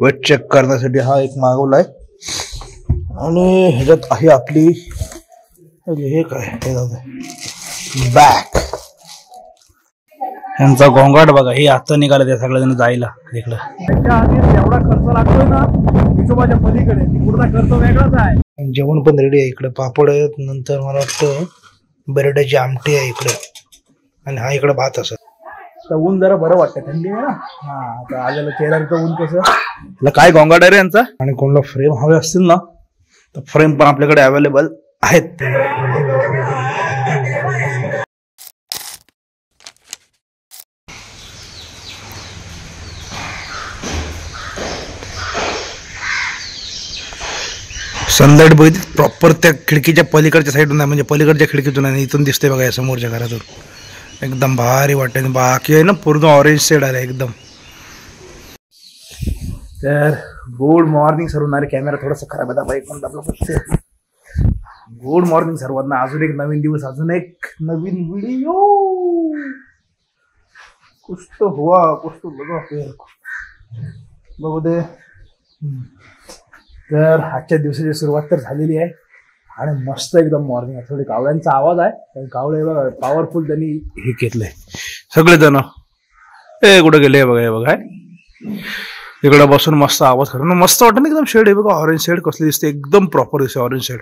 Weight check करण्यासाठी हा एक मागवलाय आणि ह्याच्यात आहे आपली हे काय बॅग. ह्यांचा गोंगाट बघा. हे आता निघालं त्या सगळ्या जायला इकडं. एवढा खर्च लागतोय ना हिशोबाच्या पलीकडे, पूर्ण खर्च वेगळाच आहे. जेवण पण रेडी आहे. इकडे पापड आहेत, नंतर मला वाटतं बरड्याची आमटी आहे इकडे, आणि हा इकडे भात असत. तर ऊन जरा बरं वाटतं, थंडी आहे ना. हा आता आलेलं चेहऱ्याचं ऊन कसं काय गोंगाट आहे रे यांचा. आणि कोणाला फ्रेम हवे असतील ना तर फ्रेम पण आपल्याकडे अवेलेबल आहेत. सनलाईट बघितली प्रॉपर त्या खिडकीच्या पलीकडच्या साईडून आहे, म्हणजे पलीकडच्या खिडकीतून आहे. इथून दिसते बघा या समोरच्या घरातून. एकदम भारी वाटते. बाकी आहे ना पूर्ण ऑरेंज शेड आला एकदम. तर गुड मॉर्निंग सर्वांना. कॅमेरा थोडासा खराब आहे दाबा, एक मिनिट आपला पुढचे. गुड मॉर्निंग सर्वांना. अजून एक नवीन दिवस, अजून एक नवीन व्हिडिओ. कुछ तो हुआ, कुछ तो बघा बघू दे. तर आजच्या दिवसाची सुरुवात तर झालेली आहे आणि मस्त एकदम मॉर्निंग आहे. थोडी कावळ्यांचा आवाज आहे, कारण कावळे बघा पॉवरफुल त्यांनी हे घेतलंय सगळेजण. हे कुठे गेले बघा. हे बघा इकडे बसून मस्त आवाज करून मस्त वाटतं ना एकदम. शेड आहे बघा, ऑरेंज शेड कसली दिसते, एकदम प्रॉपर दिसते ऑरेंज शेड.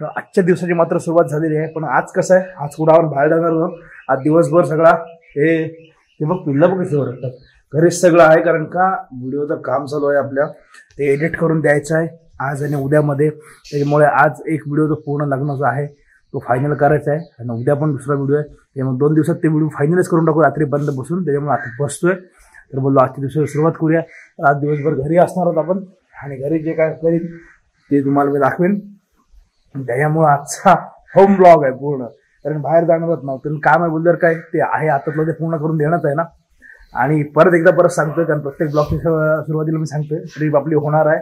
तर आजच्या दिवसाची मात्र सुरुवात झालेली आहे. पण आज कसं आहे, आज कुठं आपण बाहेर जाणार. आज दिवसभर सगळा हे बघ पिल्लं बघ कसे ओरडतात. घरीच सगळं आहे, कारण का व्हिडिओचं काम चालू आहे आपल्या. ते एडिट करून द्यायचं आहे आज आणि उद्यामध्ये. त्याच्यामुळे आज एक व्हिडिओ जो पूर्ण लग्नाचा आहे तो फायनल करायचा आहे, आणि उद्या पण दुसरा व्हिडिओ आहे. त्यामुळे 2 दिवसात ते व्हिडिओ फायनलच करून टाकू रात्री बंद बसून. त्याच्यामुळे आता बसतोय. तर बोललो आजच्या दिवसाला सुरुवात करूया. आज दिवसभर घरी असणार आहोत आपण, आणि घरी जे काय करीन ते तुम्हाला मी दाखवेन. त्याच्यामुळे आजचा होम ब्लॉग आहे पूर्ण, कारण बाहेर जाणार नव्हतं. काम आहे बोलल्यावर काय ते आहे आतातलं ते पूर्ण करून देण्यात आहे ना. आणि परत सांगतोय, कारण प्रत्येक ब्लॉगची सुरुवातीला मी सांगतोय ट्रिप आपली होणार आहे.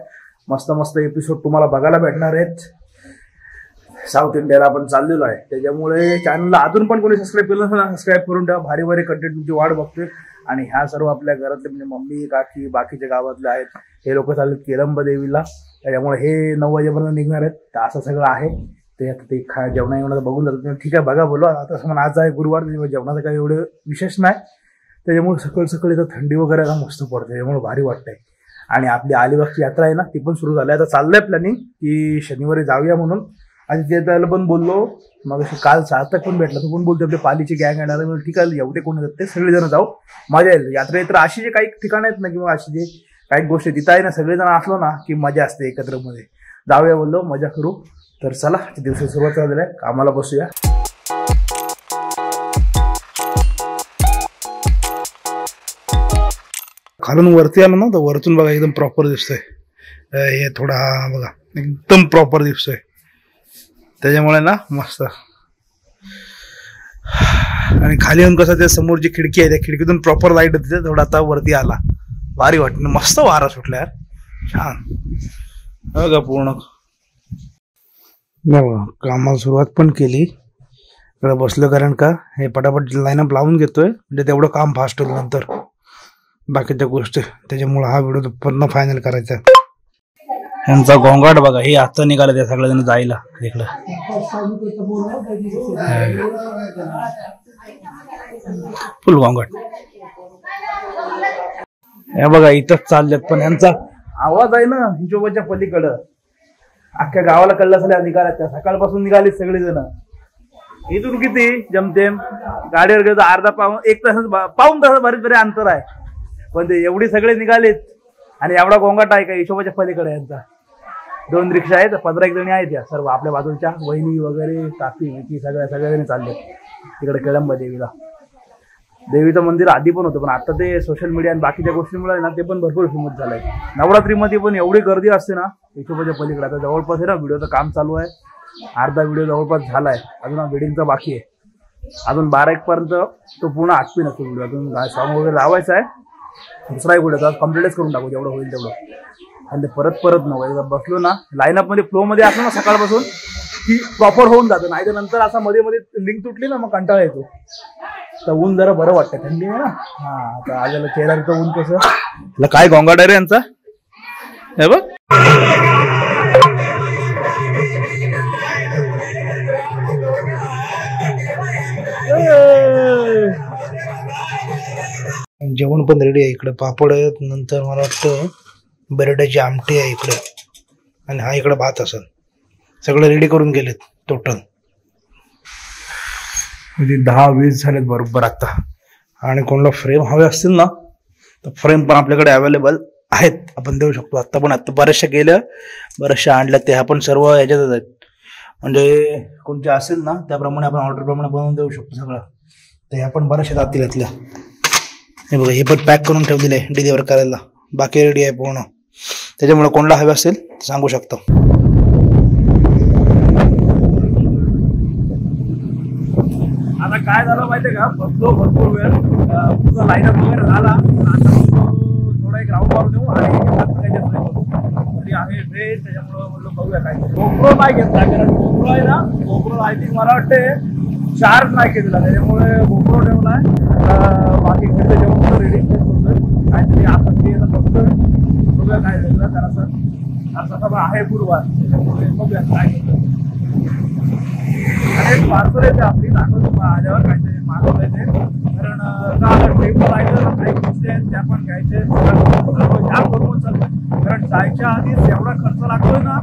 मस्त मस्त एपिसोड तुम्हाला बघायला भेटणार आहेत. साऊथ इंडियाला आपण चाललेलो आहे, त्याच्यामुळे चॅनलला अजून पण कोणी सबस्क्राईब केलं नसेल ना, सबस्क्राईब करून ठेवा. भारी भारी कंटेंट तुमची वाट बघतोय. आणि ह्या सर्व आपल्या घरातले म्हणजे मम्मी काकी बाकीच्या गावातले आहेत, हे लोक चालले केरंब देवीला. त्याच्यामुळे हे 9 वाजेपर्यंत निघणार आहेत. तर असं सगळं आहे. ते आता ते जेवणाचं बघून जातात. ठीक आहे बघा बोलवा. आता समजा आज आहे गुरुवार, जेवणाचं काही एवढं विशेष नाही. त्याच्यामुळे सकाळी तर थंडी वगैरे मस्त पडते, त्याच्यामुळे भारी वाटतंय. आणि आपली अलिबागची यात्रा आहे ना ती पण सुरू झाली. आता चाललंय प्लॅनिंग की शनिवारी जाऊया म्हणून. आणि ते त्याला पण बोललो मग, काल सार्थक पण भेटला, तो पण बोलतो आपल्या पालीची गँग येणार आहे. ठीक आहे एवढे कोण येतात ते सगळेजण जाऊ, मजा येईल. यात्रेत तर अशी जे काही ठिकाण आहेत ना, किंवा अशी जे काही गोष्टी तिथं आहे ना, सगळेजण असलो ना की मजा असते एकत्र मध्ये. जाऊया बोललो, मजा करू. तर चला दिवसाची सुरुवात झालेली आहे, कामाला बसूया. खालून वरती आलं ना तर वरतून बघा एकदम प्रॉपर दिसतोय. हे थोडा बघा एकदम प्रॉपर दिसतोय. त्याच्यामुळे ना मस्त. आणि खाली येऊन कसं ते समोर जी खिडकी आहे त्या खिडकीतून प्रॉपर लाईट येते. थोडा आता वरती आला, भारी वाटत. मस्त वारा सुटला यार, छान बघा पूर्ण. कामाला सुरुवात पण केली. इकडे बसलो, कारण का हे पटापट लाईनअप लावून घेतोय, म्हणजे तेवढं काम फास्ट होईल नंतर बाकीच्या गोष्टी. त्याच्यामुळे हा व्हिडिओ पूर्ण फायनल करायचा. ह्यांचा गोंगाट बघा. हे आता निघालं त्या सगळ्या जण जायला इकडं. फुल गोंगाट. हे बघा इथंच चाललेत, पण ह्यांचा आवाज आहे ना हिशोबाच्या पलीकडं. अख्ख्या गावाला कळलं असेल निघाल्यात त्या. सकाळपासून निघाले सगळेजण. इथून किती जमतेम गाडीवर गेलो अर्धा पाऊण 1 तास, पाऊण तास बरेच अंतर आहे. पण ते एवढी सगळे निघालेत आणि एवढा गोंगाट आहे का हिशोबाच्या पलीकडे. यांचा 2 रिक्षा आहेत, 15 जणी आहेत या सर्व आपल्या बाजूच्या वहिनी वगैरे, काकी सगळ्यांनी चालले तिकडे केळंब देवीला. देवीचं मंदिर आधी पण होतं, पण आता ते सोशल मीडिया आणि बाकीच्या गोष्टींमुळे ना ते पण भरपूर फेमस झालंय. नवरात्रीमध्ये पण एवढी गर्दी असते ना हिशोबाच्या पलीकडे. आता जवळपास आहे ना व्हिडिओचं काम चालू आहे. अर्धा व्हिडिओ जवळपास झालाय, अजून वेडिंगचा बाकी आहे. अजून 12-1 पर्यंत तो पूर्ण आठवी नसतो व्हिडिओ. अजून सॉंग वगैरे लावायचा आहे. दुसरा एक व्हिडिओ कम्प्लीटच करून टाकू जेवढं होईल तेवढं. आणि ते परत नको एकदा बसलो ना लाईनअप मध्ये फ्लो मध्ये असलो ना सकाळपासून की प्रॉपर होऊन जातं. नाही तर नंतर असं मध्ये लिंक तुटली ना मग कंटाळा येतो. तर ऊन जरा बरं वाटतं, थंडी आहे ना. हा आता आलेलं चेहऱ्याचं ऊन कसं. काय गोंगाट आहे रे यांचा. हे बघ जेवण पण रेडी आहे. इकडे पापड आहेत, नंतर मला वाटतं बटाट्याची आमटी आहे इकडे, आणि हा इकडे भात असेल. सगळं रेडी करून गेलेत टोटल. म्हणजे 10-20 झालेत बरोबर आता. आणि कोणाला फ्रेम हवे असतील ना तर फ्रेम पण आपल्याकडे अवेलेबल आहेत, आपण देऊ शकतो. आता पण आता बऱ्याचशा गेल्या, बऱ्याचशा आणल्या, ते आपण सर्व ह्याच्यातच आहेत. म्हणजे कोणते असेल ना त्याप्रमाणे आपण ऑर्डरप्रमाणे बनवून देऊ शकतो सगळं. ते आपण बऱ्याचशा जातील यातल्या. हे बघा, हे पण पॅक करून ठेवलेलं आहे डिलिव्हर करायला. बाकी रेडी आहे पूर्ण. त्याच्यामुळे कोणाला हवे असेल सांगू शकतो. आता काय झालं माहितीये का, बसलो भरपूर वेळ, तुझा लाईनअप वगैरे झाला. आता थोडा एक राऊंड मारून देऊ आणि आहे ट्रेन, त्याच्यामुळं म्हणलो बघूया काय. गोप्रो नाही घेतला, कारण गोप्रो आहे ना, गोप्रो आय थिंक मला वाटते चार्ज नाही केलेला, त्याच्यामुळे गोप्रो ठेवलाय. बाकी घरचं जेवण रेडी करतोय काहीतरी. आपण ते फक्त बघूया काय झालं जरासं. आता आहे गुरुवार, त्याच्यामुळे बघूया काय घेतो. आणि पार्सल येते आपली, दाखवतो आल्यावर काहीतरी मागवलंय ते. कारण ट्रेनला राहिलं काही गोष्टी आहेत त्या पण घ्यायचे, जाम बनवून चालतोय. कारण जायच्या आधीच एवढा खर्च लागतोय ना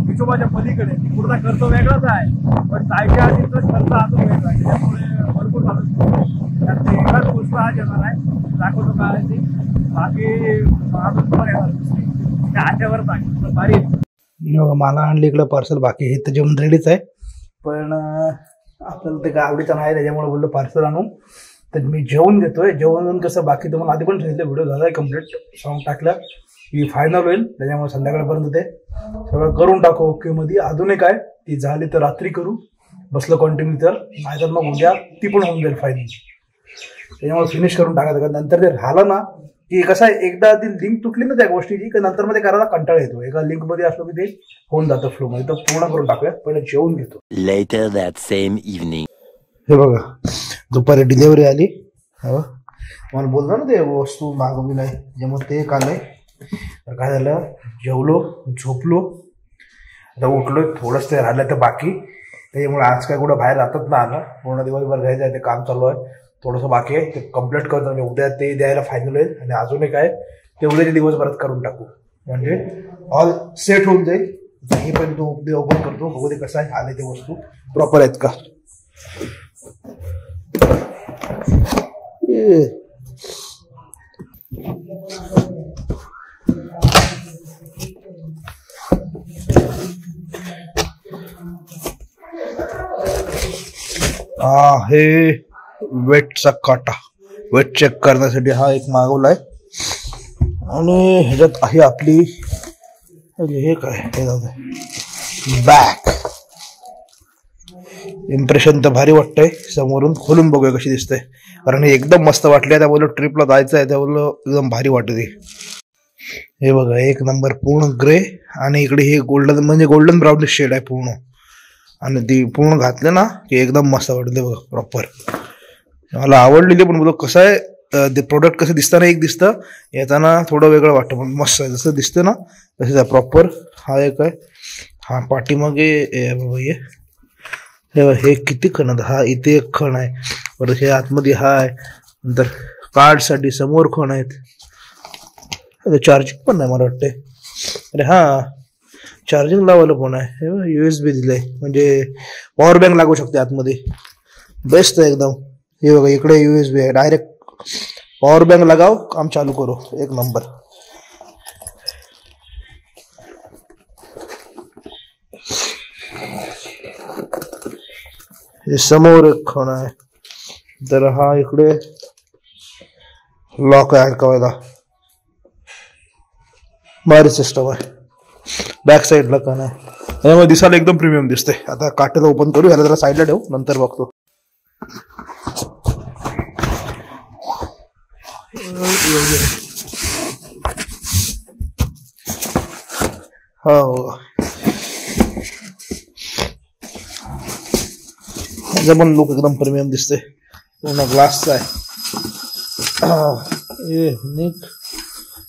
हिशोबाच्या पलीकडे. पुढचा खर्च वेगळाच आहे, पण जायच्या आधीचा खर्च अजून वेगळा आहे. त्यामुळे भरपूर चालू त्यात एकाच गोष्ट आज येणार आहे, दाखवतो काय ती. बाकी अजून पण येणार त्या आल्यावर दाखवतो भारी. मला आणलं इकडं पार्सल. बाकी हे तर जेवण रेडीच आहे, पण आपल्याला ते काय आवडीचं नाही, त्याच्यामुळे बोललो पार्सल आणू. तर मी जेवण घेतोय. जेवण कसं बाकी तुम्हाला आधी पण सांगितलं, व्हिडिओ झाला आहे कम्प्लीट, सॉन्ग टाकलं की फायनल होईल. त्याच्यामुळे संध्याकाळपर्यंत ते सगळं करून टाकू ओके मध्ये. अजूनही काय ती झाली तर रात्री करू, बसलं कंटिन्यू तर, नाहीतर मग उद्या ती पण होऊन जाईल फायनल. त्याच्यामुळे फिनिश करून टाकायचं. नंतर ते राहिलं ना की कसं आहे, एकदा ती लिंक तुटली ना त्या गोष्टीची की नंतर मध्ये करायला कंटाळा येतो. एका लिंक मध्ये असलो की ते होऊन जातं फ्लो मध्ये. तर पूर्ण करून टाकूया, पहिले जेवून घेतो. Later that same evening. हे बघा, दुपारी डिलिव्हरी आली. मला बोललो ना ते वस्तू मागवली नाही, त्यामुळे ते आलंय. तर काय झालं, जेवलो, झोपलो, आता उठलोय. थोडंच ते राहिलं तर बाकी, त्याच्यामुळे आज काय कुठं बाहेर जातच ना आलं. पूर्ण दिवसभर घ्यायचं आहे, ते काम चालू आहे. थोडंसं बाकी आहे, ते कम्प्लीट करतो. आणि उद्या ते द्यायला फायनल होईल. आणि अजूनही काय ते उद्याच्या दिवसभरात करून टाकू, म्हणजे ऑल सेट होऊन जाईल. हे पण तो उद्या ओपन करतो, बघू दे कसं आहे, आले ते वस्तू प्रॉपर आहेत का. हे वेटचा काटा, वेट चेक करण्यासाठी हा एक मागवलाय. आणि ह्याच्यात आहे आपली हे काय, हे जाऊ दे, बॅग. इम्प्रेशन तर भारी वाटतंय. समोरून खोलून बघूया कशी दिसतंय, कारण हे एकदम मस्त वाटले. त्या बोललो ट्रिपला जायचं आहे, त्या बोललो एकदम भारी वाटते. हे बघा, एक नंबर पूर्ण ग्रे, आणि इकडे हे गोल्डन, म्हणजे गोल्डन ब्राउन शेड आहे पूर्ण. आणि ती पूर्ण घातले ना की एकदम मस्त वाटते बघा, प्रॉपर. मला आवडलेली, पण बोललो कसं आहे, ते प्रोडक्ट कसं दिसताना एक दिसतं, येताना थोडं वेगळं वाटतं, पण मस्त आहे. जसं दिसतं ना तसंच आहे प्रॉपर. हा एक आहे, हा पाठीमागे हे किती खण, हा इथे एक खण आहे, परत हे आतमध्ये हा आहे. नंतर कार्डसाठी समोर खण आहेत. चार्जिंग पण नाही मला वाटते. अरे हा, चार्जिंग लावायला पण आहे. USB दिलंय, म्हणजे पॉवर बँक लागू शकते आतमध्ये. बेस्ट आहे एकदम. हे बघा, इकडे USB आहे, डायरेक्ट पॉवर बँक लगाव, काम चालू करो. एक नंबर. हे समोर एक खण आहे. तर हा इकडे लॉक आहे अडकवायला, भारी सिस्टम आहे. बॅक साईडला खण आहे, त्यामुळे दिसायला एकदम प्रीमियम दिसते. आता काटेला ओपन करू, ह्याला जरा साईडला ठेवू, नंतर बघतो. हो, पण लुक एकदम प्रीमियम दिसते. पूर्ण ग्लासचा आहे.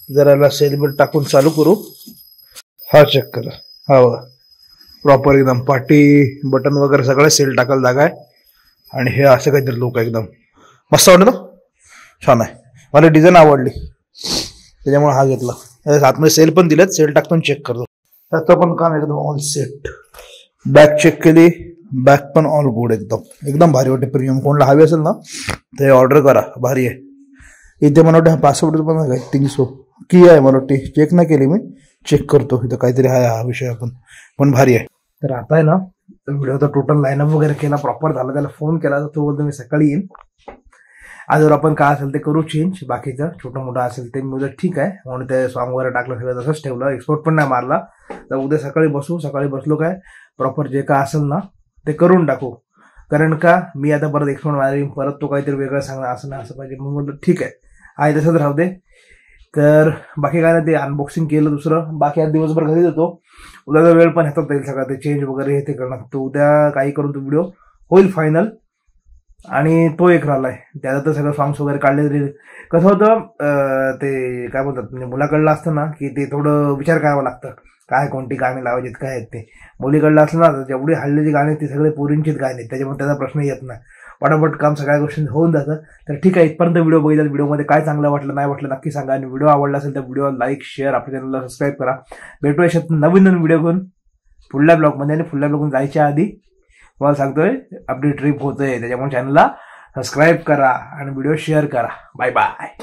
जरा सेल बेल्ट टाकून चालू करू. हा चेक करा. हा बघा प्रॉपर एकदम पाटी बटन वगैरे सगळं सेल टाकायला जागा आहे. आणि हे असं काहीतरी लुक आहे एकदम मस्त वाटलं. छान आहे. मला डिझाईन आवडली त्याच्यामुळे हा घेतला. आतमध्ये सेल पण दिलेत. सेल टाकतो चेक करतो. त्याचं पण काम एकदम ऑल सेट. बॅग चेक केली. बॅग पण ऑल गुड एकदम एकदम भारी वाटते. प्रीमियम कोणाला हवी असेल ना ते ऑर्डर करा. भारी आहे. इथे मला वाटतं हा पासवर्ड पण काय 300 की आहे मला वाटते. चेक नाही केली मी. चेक करतो इथं काहीतरी आहे हा विषय. आपण पण भारी आहे. तर आता आहे ना व्हिडिओचा टोटल लाईनअप वगैरे केला प्रॉपर झाला. त्याला फोन केला तर तो बोलतो मी सकाळी येईन. आजवर आपण काय असेल ते करू चेंज. बाकीचं छोटं मोठं असेल ते मी उद्या ठीक आहे म्हणून ते सॉंग वगैरे टाकलं सगळं तसंच ठेवलं. एक्सपोर्ट पण नाही मारला. तर उद्या सकाळी बसू. सकाळी बसलो काय प्रॉपर जे काय असेल ना ते करून टाकू. कारण का मी आता परत एक्सपोर्ट मारेन परत तो काहीतरी वेगळं सांगणार असं नाही असं पाहिजे म्हणून म्हटलं ठीक आहे तसंच राहू दे. तर बाकी काय नाही ते अनबॉक्सिंग केलं दुसरं. बाकी आज दिवसभर घरीच होतो. उद्याचा वेळ पण ह्याच्यात जाईल सगळं ते चेंज वगैरे हे ते करणार. तो उद्या काही करून तो व्हिडिओ होईल फायनल. आणि तो एक राहिलाय त्याचा तर सगळं सॉंग्स वगैरे काढले. कसं होतं ते काय बोलतात म्हणजे मुलाकडलं असतं ना की ते थोडं विचार करावं लागतं काय कोणती गाणी लावायची काय आहेत ते. मुलीकडलं असलं ना तर जेवढी हल्लीची गाणी ती सगळे पोरींचीच गाणी आहेत. त्याच्यामुळे त्याचा प्रश्न येत नाही. पटापट काम सगळ्या गोष्टी होऊन जातं. तर ठीक आहे इथपर्यंत व्हिडिओ बघितला. व्हिडिओमध्ये काय चांगलं वाटलं नाही वाटलं नक्की सांगा. आणि व्हिडिओ आवडला असेल तर व्हिडिओ लाईक शेअर आपल्या चॅनलला सबस्क्राईब करा. भेटू अशात नवीन व्हिडिओ घेऊन पुढल्या ब्लॉगमध्ये. आणि पुढल्या ब्लॉगून जायच्या आधी तुम्हाला सांगतोय आपली ट्रिप होतोय त्याच्यामुळे चॅनलला सबस्क्राईब करा आणि व्हिडिओ शेअर करा. Bye bye.